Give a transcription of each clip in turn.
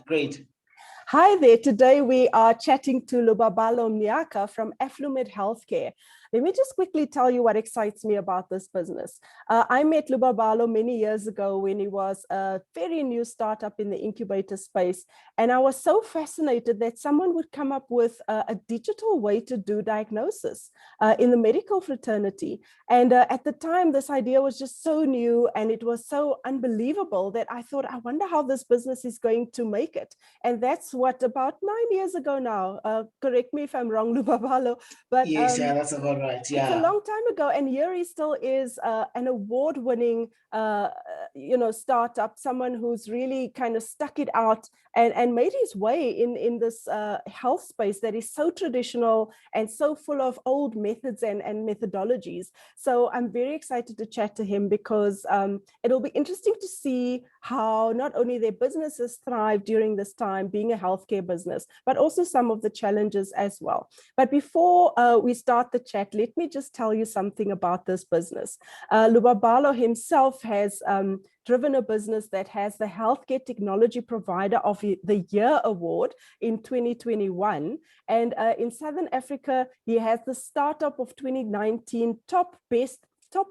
Great. Hi there. Today we are chatting to Lubabalo Mnyaka from Aflumed Healthcare. Let me just quickly tell you what excites me about this business. I met Lubabalo many years ago when he was a very new startup in the incubator space. And I was so fascinated that someone would come up with a digital way to do diagnosis in the medical fraternity. And at the time, this idea was just so new and it was so unbelievable that I thought, I wonder how this business is going to make it. And that's what, about 9 years ago now, correct me if I'm wrong, Lubabalo, but Yes, yeah, that's about right. it's a Yeah. long time ago, and here he still is an award-winning, startup, someone who's really kind of stuck it out and made his way in this health space that is so traditional and so full of old methods and methodologies. So I'm very excited to chat to him because it'll be interesting to see how not only their businesses thrive during this time, being a healthcare business, but also some of the challenges as well. But before we start the chat, let me just tell you something about this business. Lubabalo himself has driven a business that has the Healthcare Technology Provider of the Year award in 2021. And in Southern Africa, he has the Startup of 2019 top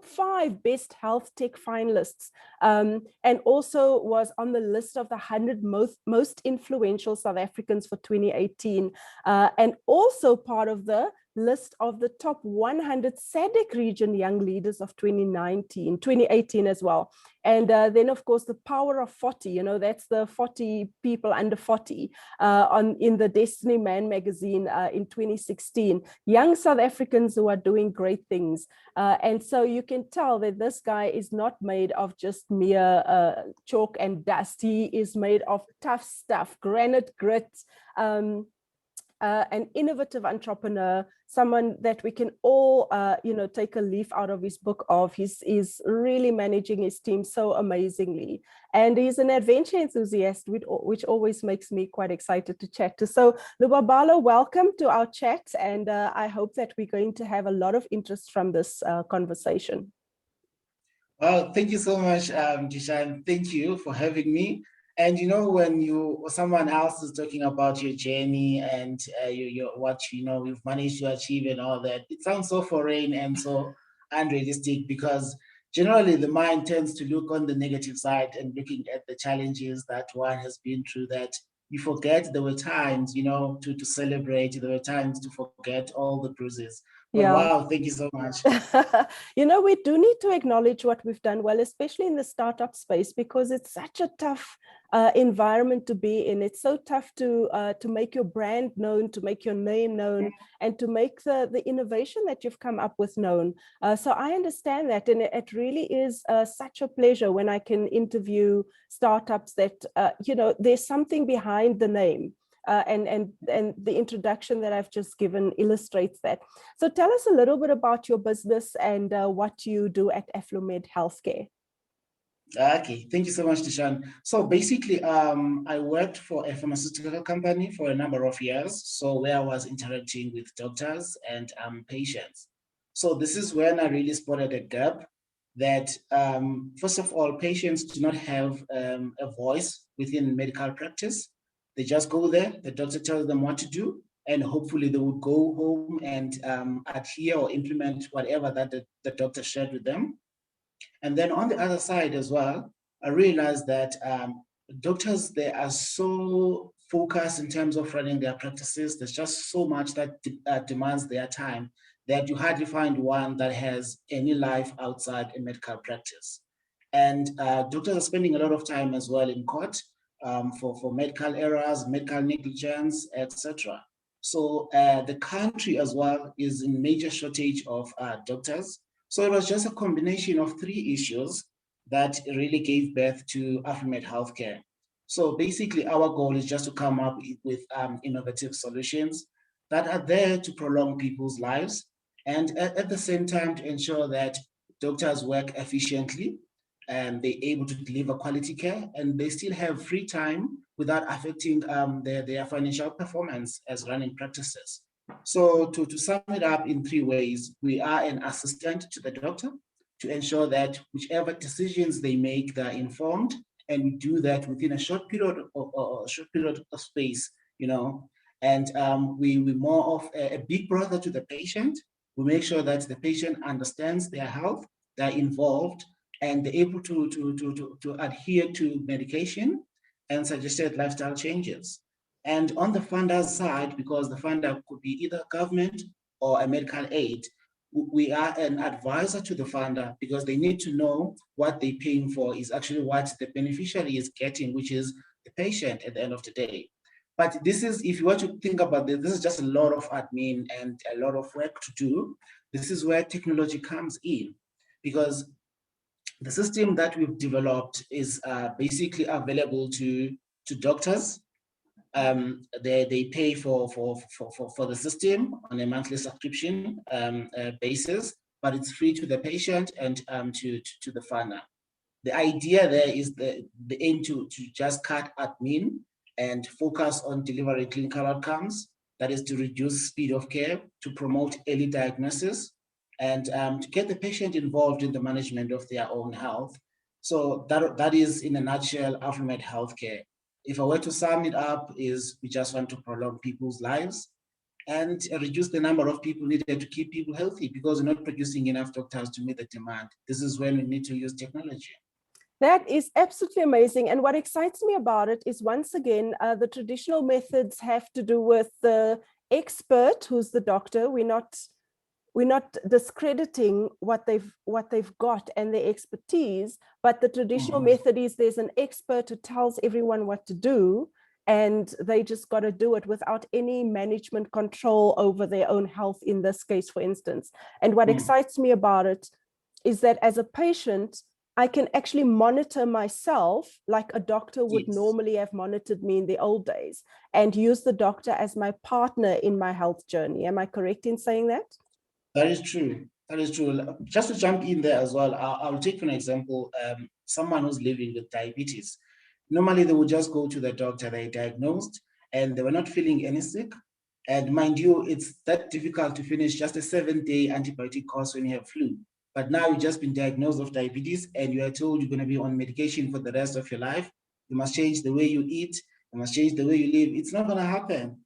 5 best health tech finalists, and also was on the list of the 100 most influential South Africans for 2018, and also part of the list of the top 100 SADC region young leaders of 2018 as well. And then, of course, the power of 40, that's the 40 people under 40 in the Destiny Man magazine in 2016. Young South Africans who are doing great things. And so you can tell that this guy is not made of just mere chalk and dust. He is made of tough stuff, granite grit, an innovative entrepreneur, someone that we can all, take a leaf out of his book of. He's really managing his team so amazingly. And he's an adventure enthusiast, which always makes me quite excited to chat to. So Lubabalo, welcome to our chat. And I hope that we're going to have a lot of interest from this conversation. Well, thank you so much, Jishan. Thank you for having me. And when someone else is talking about your journey and what you've managed to achieve and all that, it sounds so foreign and so unrealistic, because generally the mind tends to look on the negative side and looking at the challenges that one has been through, that you forget there were times, to celebrate. There were times to forget all the bruises. But Yeah. wow, thank you so much. We do need to acknowledge what we've done well, especially in the startup space, because it's such a tough environment to be in. It's so tough to make your brand known, to make your name known, and to make the innovation that you've come up with known. So I understand that, and it really is such a pleasure when I can interview startups that, there's something behind the name. And the introduction that I've just given illustrates that. So tell us a little bit about your business and what you do at Aflumed Healthcare. Okay, thank you so much, Tishan. So basically, I worked for a pharmaceutical company for a number of years, so where I was interacting with doctors and patients. So this is when I really spotted a gap that, first of all, patients do not have a voice within medical practice. They just go there, the doctor tells them what to do, and hopefully they would go home and adhere or implement whatever that the doctor shared with them. And then on the other side as well, I realized that doctors, they are so focused in terms of running their practices. There's just so much that demands their time that you hardly find one that has any life outside a medical practice. And doctors are spending a lot of time as well in court for medical errors, medical negligence, etc. So the country as well is in major shortage of doctors. So it was just a combination of 3 issues that really gave birth to Aflumed Healthcare. So basically, our goal is just to come up with innovative solutions that are there to prolong people's lives, and at the same time to ensure that doctors work efficiently and they're able to deliver quality care, and they still have free time without affecting their financial performance as running practices. So to sum it up in 3 ways, we are an assistant to the doctor to ensure that whichever decisions they make, they're informed and we do that within a short period of space, and we more of a big brother to the patient. We make sure that the patient understands their health, they're involved, and they're able to adhere to medication and suggested lifestyle changes. And on the funder's side, because the funder could be either government or a medical aid, we are an advisor to the funder because they need to know what they're paying for is actually what the beneficiary is getting, which is the patient at the end of the day. But this is, if you want to think about this is just a lot of admin and a lot of work to do. This is where technology comes in, because the system that we've developed is basically available to doctors. They pay for the system on a monthly subscription basis, but it's free to the patient and to the funder. The idea there is the aim to just cut admin and focus on delivering clinical outcomes. That is to reduce speed of care, to promote early diagnosis, and to get the patient involved in the management of their own health. So that is, in a nutshell, Aflumed Healthcare. If I were to sum it up, is we just want to prolong people's lives and reduce the number of people needed to keep people healthy, because we're not producing enough doctors to meet the demand. This is when we need to use technology. That is absolutely amazing. And what excites me about it is, once again, the traditional methods have to do with the expert, who's the doctor. We're not discrediting what they've got and their expertise, but the traditional method is there's an expert who tells everyone what to do, and they just got to do it without any management control over their own health, in this case, for instance. And what excites me about it is that as a patient, I can actually monitor myself like a doctor would normally have monitored me in the old days, and use the doctor as my partner in my health journey. Am I correct in saying that? That is true. That is true. Just to jump in there as well, I'll take an example. Someone who's living with diabetes. Normally, they would just go to the doctor, they're diagnosed, and they were not feeling any sick. And mind you, it's that difficult to finish just a 7-day antibiotic course when you have flu. But now you've just been diagnosed with diabetes and you are told you're going to be on medication for the rest of your life. You must change the way you eat. You must change the way you live. It's not going to happen,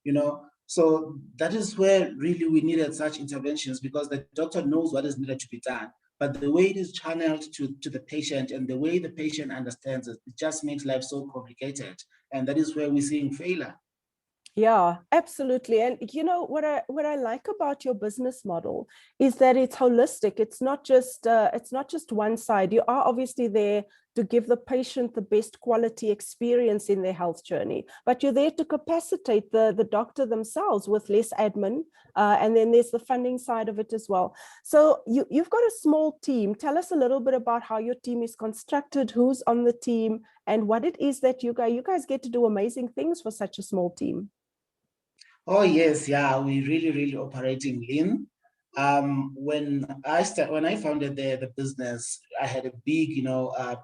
So that is where really we needed such interventions, because the doctor knows what is needed to be done. But the way it is channeled to the patient and the way the patient understands it, it just makes life so complicated. And that is where we're seeing failure. Yeah, absolutely. And what I like about your business model is that it's holistic. It's not just one side. You are obviously there to give the patient the best quality experience in their health journey, but you're there to capacitate the doctor themselves with less admin. And then there's the funding side of it as well. So you've got a small team. Tell us a little bit about how your team is constructed, who's on the team, and what it is that you guys get to do amazing things for such a small team. Oh yes, yeah, we really operating lean. When I founded the business, I had a big,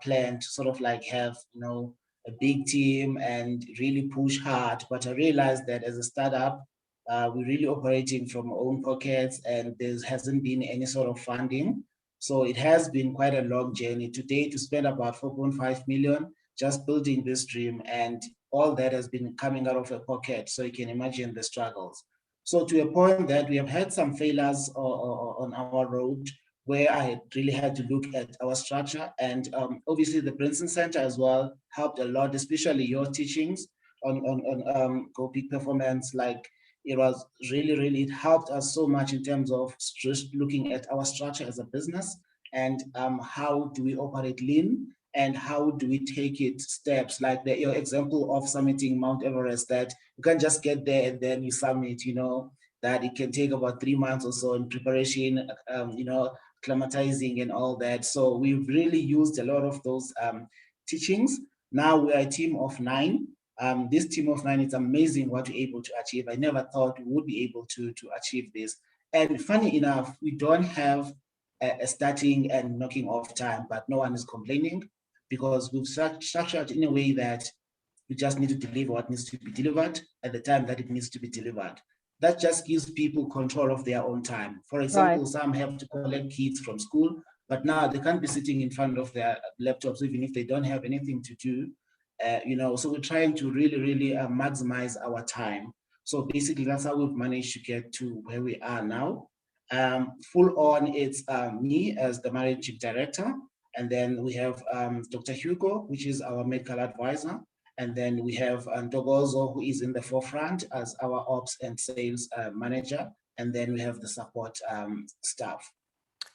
plan to sort of like have, a big team and really push hard. But I realized that as a startup, we're really operating from our own pockets, and there hasn't been any sort of funding. So it has been quite a long journey. Today, to spend about 4.5 million just building this dream, and all that has been coming out of a pocket. So you can imagine the struggles. So to a point that we have had some failures on our road, where I really had to look at our structure. And obviously the Princeton Center as well helped a lot, especially your teachings on Go Peak Performance. Like, it was really, it helped us so much in terms of just looking at our structure as a business, and how do we operate lean, and how do we take it steps, like your example of summiting Mount Everest, that you can't just get there and then you summit, that it can take about 3 months or so in preparation, acclimatizing and all that. So we've really used a lot of those teachings. Now we are a team of 9. This team of 9, it's amazing what we're able to achieve. I never thought we would be able to achieve this. And funny enough, we don't have a starting and knocking off time, but no one is complaining, because we've structured in a way that we just need to deliver what needs to be delivered at the time that it needs to be delivered. That just gives people control of their own time. For example, some have to collect kids from school, But now they can't be sitting in front of their laptops, even if they don't have anything to do. So we're trying to really maximize our time. So basically, that's how we've managed to get to where we are now. Full on, it's me as the managing director, and then we have Dr. Hugo, which is our medical advisor, and then we have Ntogozo, who is in the forefront as our ops and sales manager, and then we have the support staff.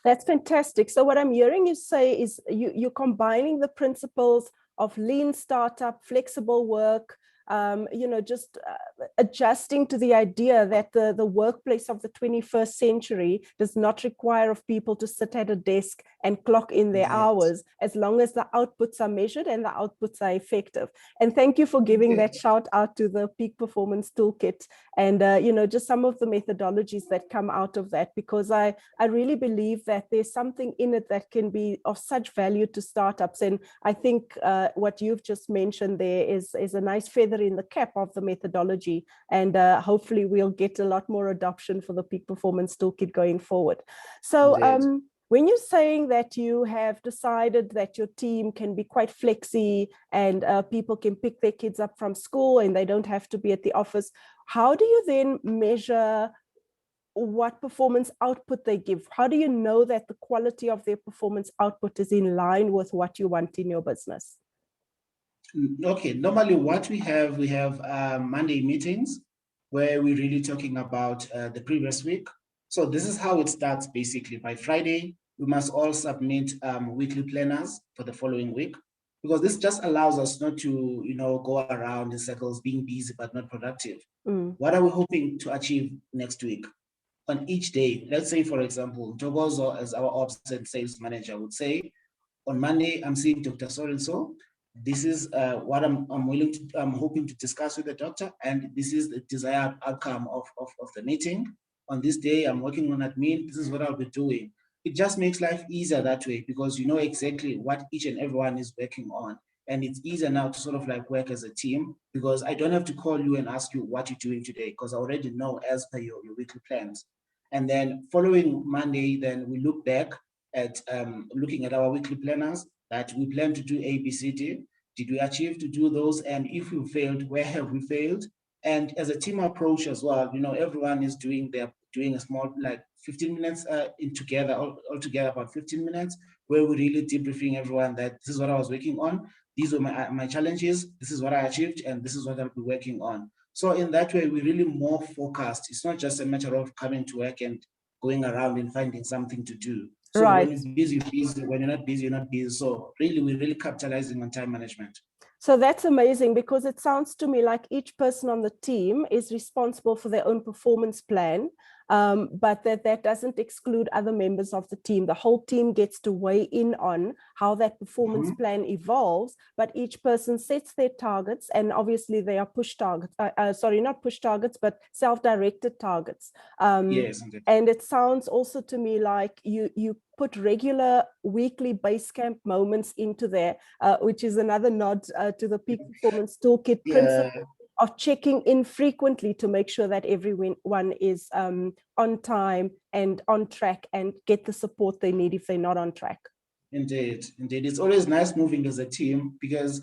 That's fantastic. So what I'm hearing you say is you're combining the principles of lean startup, flexible work, just adjusting to the idea that the workplace of the 21st century does not require of people to sit at a desk and clock in their hours, as long as the outputs are measured and the outputs are effective. And thank you for giving that shout out to the Peak Performance Toolkit and, just some of the methodologies that come out of that, because I really believe that there's something in it that can be of such value to startups. And I think what you've just mentioned there is a nice feather in the cap of the methodology, and hopefully we'll get a lot more adoption for the Peak Performance Toolkit going forward. So when you're saying that you have decided that your team can be quite flexy and people can pick their kids up from school and they don't have to be at the office, how do you then measure what performance output they give? How do you know that the quality of their performance output is in line with what you want in your business? Okay, normally what we have Monday meetings where we're really talking about the previous week. So this is how it starts basically. By Friday, we must all submit weekly planners for the following week, because this just allows us not to, go around in circles being busy but not productive. What are we hoping to achieve next week? On each day, let's say, for example, Togozo as our ops and sales manager would say, on Monday, I'm seeing Dr. So-and-so. This is what I'm hoping to discuss with the doctor, and this is the desired outcome of the meeting. On this day, I'm working on admin. This is what I'll be doing. It just makes life easier that way, because you know exactly what each and everyone is working on. And it's easier now to sort of like work as a team, because I don't have to call you and ask you what you're doing today, because I already know as per your weekly plans. And then following Monday, then we look back at looking at our weekly planners, that we plan to do A, B, C, D. Did we achieve to do those? And if we failed, where have we failed? And as a team approach as well, everyone is doing a small, like 15 minutes in together, all together about 15 minutes, where we're really debriefing everyone that this is what I was working on. These were my challenges. This is what I achieved, and this is what I'll be working on. So in that way, we're really more focused. It's not just a matter of coming to work and going around and finding something to do. So when you're busy, you're busy. When you're not busy, you're not busy. So really, we're really capitalizing on time management. So that's amazing, because it sounds to me like each person on the team is responsible for their own performance plan, but that doesn't exclude other members of the team. The whole team gets to weigh in on how that performance plan evolves, but each person sets their targets, and obviously they are push targets, not push targets, but self-directed targets. Yes, indeed. And it sounds also to me like you put regular weekly base camp moments into there, which is another nod to the Peak Performance Toolkit principle of checking in frequently to make sure that everyone is on time and on track and get the support they need if they're not on track. Indeed. It's always nice moving as a team, because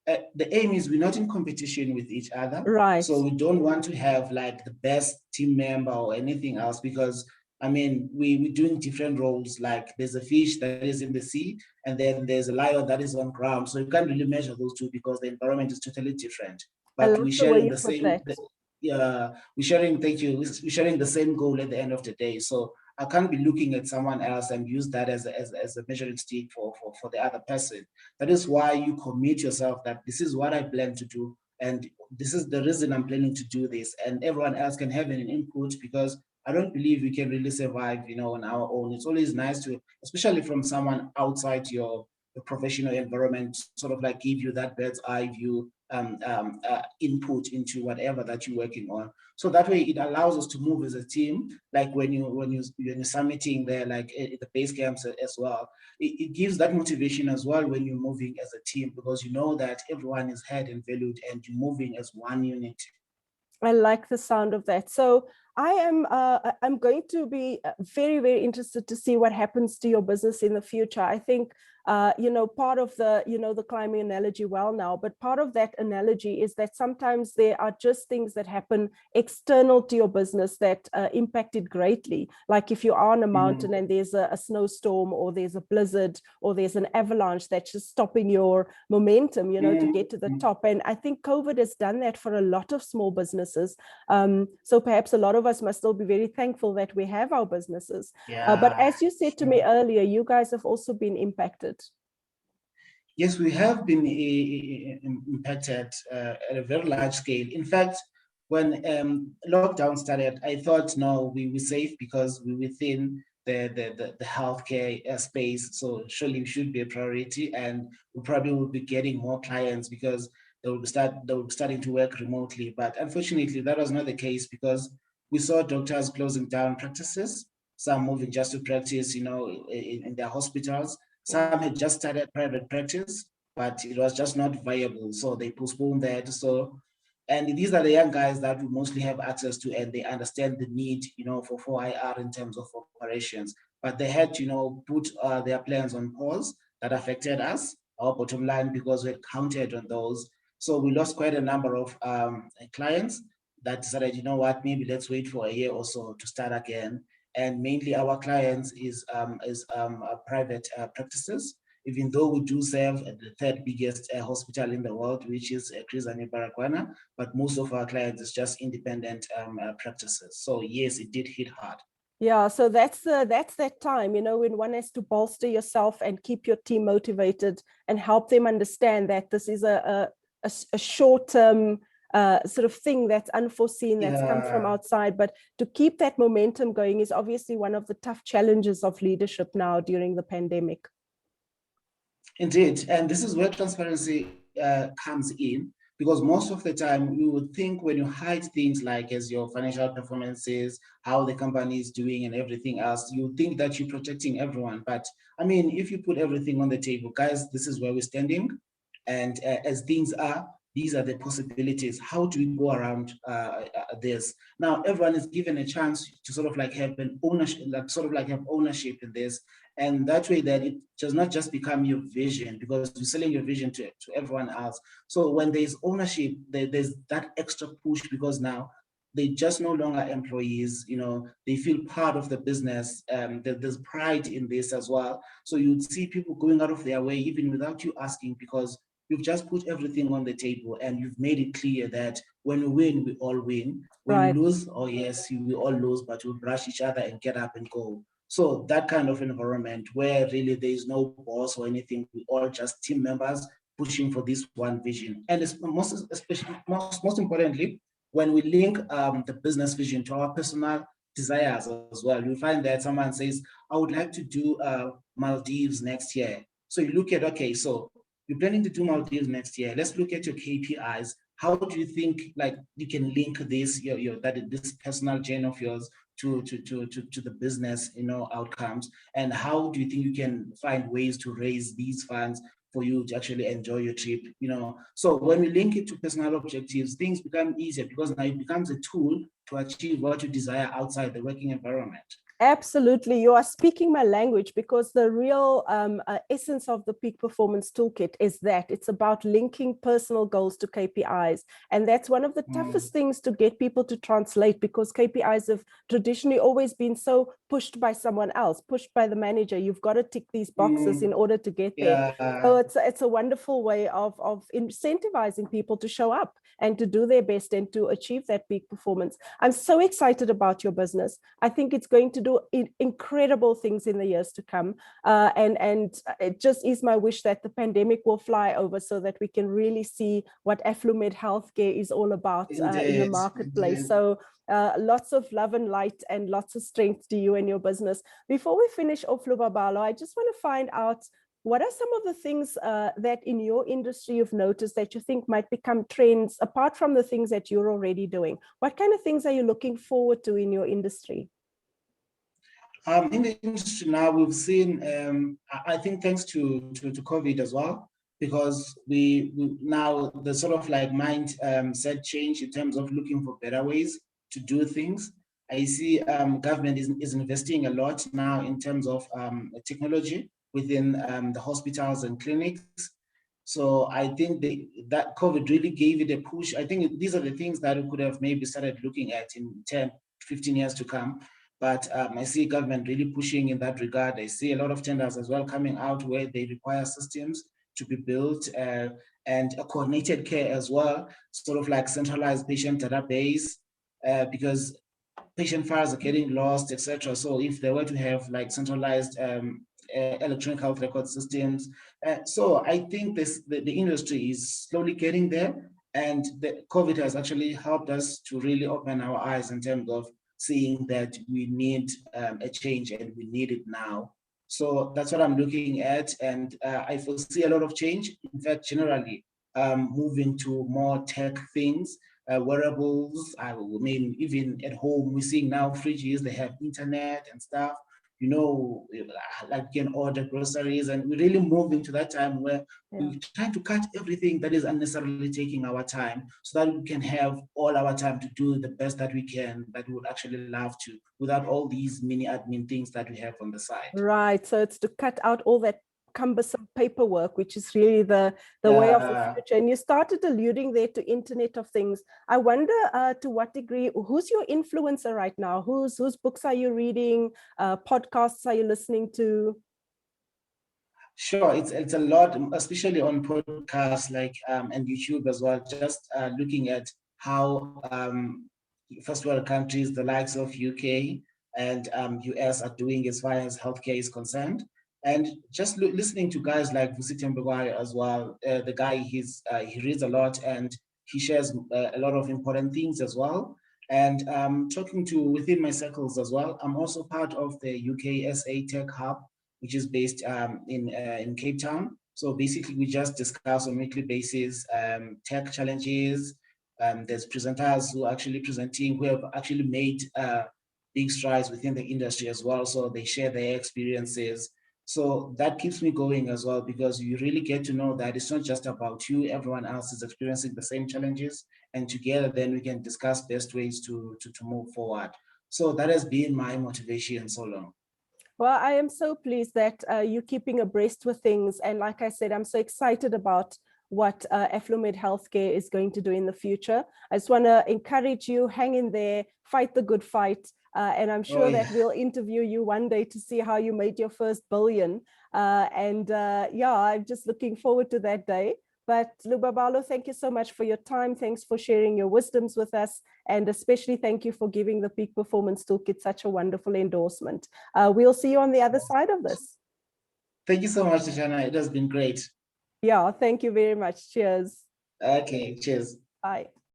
the aim is we're not in competition with each other. Right. So we don't want to have like the best team member or anything else, because we're doing different roles. Like there's a fish that is in the sea, and then there's a lion that is on ground. So you can't really measure those two, because the environment is totally different. But we're sharing the same. We're sharing. Thank you. We're sharing the same goal at the end of the day. So I can't be looking at someone else and use that as a measuring stick for the other person. That is why you commit yourself that this is what I plan to do, and this is the reason I'm planning to do this, and everyone else can have an input, because I don't believe we can really survive, on our own. It's always nice to, especially from someone outside your professional environment, sort of like give you that bird's eye view input into whatever that you're working on. So that way it allows us to move as a team. Like when you're summiting there, like at the base camps as well, it gives that motivation as well when you're moving as a team, because you know that everyone is heard and valued and you're moving as one unit. I like the sound of that. So I'm going to be very, very interested to see what happens to your business in the future. I think, part of the, the climbing analogy well now, but part of that analogy is that sometimes there are just things that happen external to your business that impact it greatly. Like if you are on a mountain and there's a snowstorm, or there's a blizzard, or there's an avalanche that's just stopping your momentum, to get to the top. And I think COVID has done that for a lot of small businesses. So perhaps a lot of us must still be very thankful that we have our businesses. But as you said to me earlier, you guys have also been impacted. Yes, we have been impacted at a very large scale. In fact, when lockdown started, I thought, no, we're safe because we're within the healthcare space. So surely we should be a priority, and we probably will be getting more clients because they will be starting to work remotely. But unfortunately, that was not the case, because we saw doctors closing down practices, some moving just to practice, in their hospitals. Some had just started private practice, but it was just not viable. So they postponed that. So, and these are the young guys that we mostly have access to, and they understand the need, for 4IR in terms of operations. But they had, put their plans on pause. That affected us, our bottom line, because we had counted on those. So we lost quite a number of clients that decided, you know what, maybe let's wait for a year or so to start again. And mainly our clients is private practices, even though we do serve the third biggest hospital in the world, which is Chris Baragwana, but most of our clients is just independent practices. So yes, it did hit hard. Yeah, so that's that time, when one has to bolster yourself and keep your team motivated and help them understand that this is a short-term sort of thing that's unforeseen, that's come from outside. But to keep that momentum going is obviously one of the tough challenges of leadership now during the pandemic. Indeed, and this is where transparency comes in, because most of the time you would think when you hide things like as your financial performances, how the company is doing and everything else, you think that you're protecting everyone. But I mean, if you put everything on the table, guys, this is where we're standing. And as things are, these are the possibilities. How do we go around this? Now, everyone is given a chance to sort of like have an ownership, have ownership in this. And that way that it does not just become your vision, because you're selling your vision to everyone else. So when there's ownership, there's that extra push, because now they just no longer employees, they feel part of the business. There's pride in this as well. So you'd see people going out of their way even without you asking, because you've just put everything on the table and you've made it clear that when we win, we all win. When we lose, oh yes, we all lose, but we'll brush each other and get up and go. So that kind of environment where really there is no boss or anything, we all just team members pushing for this one vision. And it's most importantly, when we link the business vision to our personal desires as well, you find that someone says, I would like to do Maldives next year. So you look at, okay, so you're planning to do Maldives next year. Let's look at your KPIs. How do you think like you can link this this personal journey of yours to the business outcomes, and how do you think you can find ways to raise these funds for you to actually enjoy your trip? So when we link it to personal objectives, things become easier, because now it becomes a tool to achieve what you desire outside the working environment. Absolutely. You are speaking my language, because the real essence of the Peak Performance Toolkit is that it's about linking personal goals to KPIs. And that's one of the toughest things to get people to translate, because KPIs have traditionally always been so pushed by someone else, pushed by the manager. You've got to tick these boxes in order to get there. So it's a wonderful way of incentivizing people to show up and to do their best and to achieve that peak performance. I'm so excited about your business. I think it's going to do incredible things in the years to come. And it just is my wish that the pandemic will fly over, so that we can really see what Aflumed healthcare is all about in the marketplace. So lots of love and light and lots of strength to you and your business. Before we finish off, Lubabalo, I just want to find out, what are some of the things that in your industry you've noticed that you think might become trends, apart from the things that you're already doing? What kind of things are you looking forward to in your industry? In the industry now, we've seen, I think thanks to COVID as well, because we now the sort of like mind set change in terms of looking for better ways to do things. I see government is investing a lot now in terms of technology within the hospitals and clinics. So I think that COVID really gave it a push. I think these are the things that we could have maybe started looking at in 10, 15 years to come. But I see government really pushing in that regard. I see a lot of tenders as well coming out where they require systems to be built and a coordinated care as well, sort of like centralized patient database, because patient files are getting lost, etc. So if they were to have like centralized electronic health record systems, so I think the industry is slowly getting there, and the COVID has actually helped us to really open our eyes in terms of seeing that we need a change and we need it now. So that's what I'm looking at, and I foresee a lot of change. In fact, generally, moving to more tech things, wearables. I mean, even at home, we're seeing now fridges, they have internet and stuff. You know, like you can order groceries, and we're really moving to that time where we're trying to cut everything that is unnecessarily taking our time so that we can have all our time to do the best that we can, that we would actually love to, without all these mini admin things that we have on the side. Right. So it's to cut out all that cumbersome paperwork, which is really the way of the future. And you started alluding there to Internet of Things. I wonder to what degree, who's your influencer right now? Whose books are you reading? Podcasts are you listening to? Sure, it's a lot, especially on podcasts like and YouTube as well. Just looking at how first world countries, the likes of UK and US, are doing as far as healthcare is concerned, and just listening to guys like Vusi Mbugwayo as well. The guy he reads a lot and he shares a lot of important things as well. And talking to within my circles as well. I'm also part of the UK SA Tech Hub, which is based in Cape Town. So basically, we just discuss on a weekly basis tech challenges. There's presenters who are actually presenting, who have actually made big strides within the industry as well. So they share their experiences. So that keeps me going as well, because you really get to know that it's not just about you, everyone else is experiencing the same challenges. And together, then we can discuss best ways to move forward. So that has been my motivation so long. Well, I am so pleased that you're keeping abreast with things. And like I said, I'm so excited about what Aflumed Healthcare is going to do in the future. I just want to encourage you, hang in there, fight the good fight. And I'm sure that we'll interview you one day to see how you made your first billion. Yeah, I'm just looking forward to that day. But Lubabalo, thank you so much for your time. Thanks for sharing your wisdoms with us. And especially thank you for giving the Peak Performance Toolkit such a wonderful endorsement. We'll see you on the other side of this. Thank you so much, Tishana. It has been great. Yeah, thank you very much. Cheers. Okay, cheers. Bye.